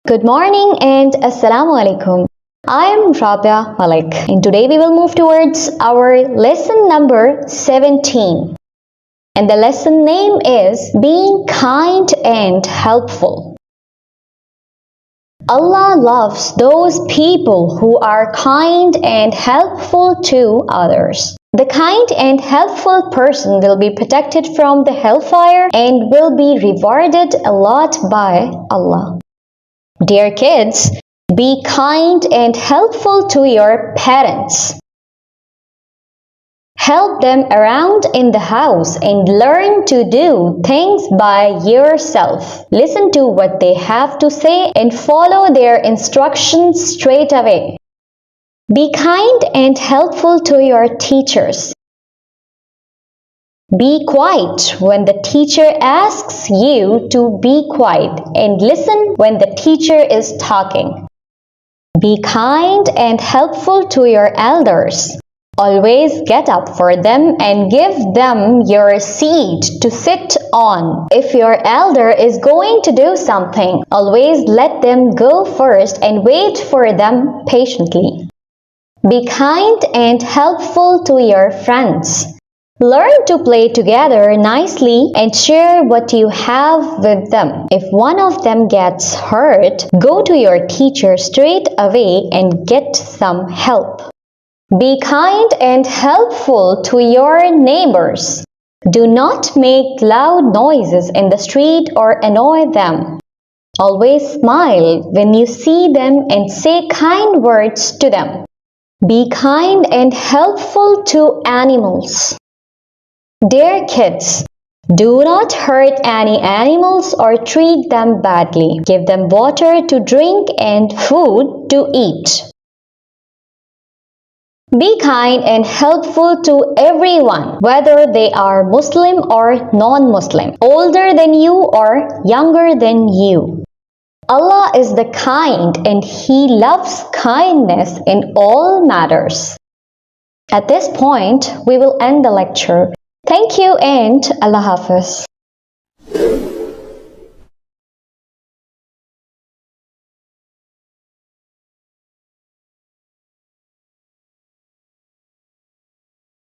Good morning and Assalamu alaikum. I am Rabia Malik and today we will move towards our lesson number 17. And the lesson name is Being Kind and Helpful. Allah loves those people who are kind and helpful to others. The kind and helpful person will be protected from the hellfire and will be rewarded a lot by Allah. Dear kids, be kind and helpful to your parents. Help them around in the house and learn to do things by yourself. Listen to what they have to say and follow their instructions straight away. Be kind and helpful to your teachers. Be quiet when the teacher asks you to be quiet and listen when the teacher is talking. Be kind and helpful to your elders. Always get up for them and give them your seat to sit on. If your elder is going to do something, always let them go first and wait for them patiently. Be kind and helpful to your friends. Learn to play together nicely and share what you have with them. If one of them gets hurt, go to your teacher straight away and get some help. Be kind and helpful to your neighbors. Do not make loud noises in the street or annoy them. Always smile when you see them and say kind words to them. Be kind and helpful to animals. Dear kids, do not hurt any animals or treat them badly. Give them water to drink and food to eat. Be kind and helpful to everyone, whether they are Muslim or non-Muslim, older than you or younger than you. Allah is the kind and He loves kindness in all matters. At this point, we will end the lecture. Thank you and Allah Hafiz.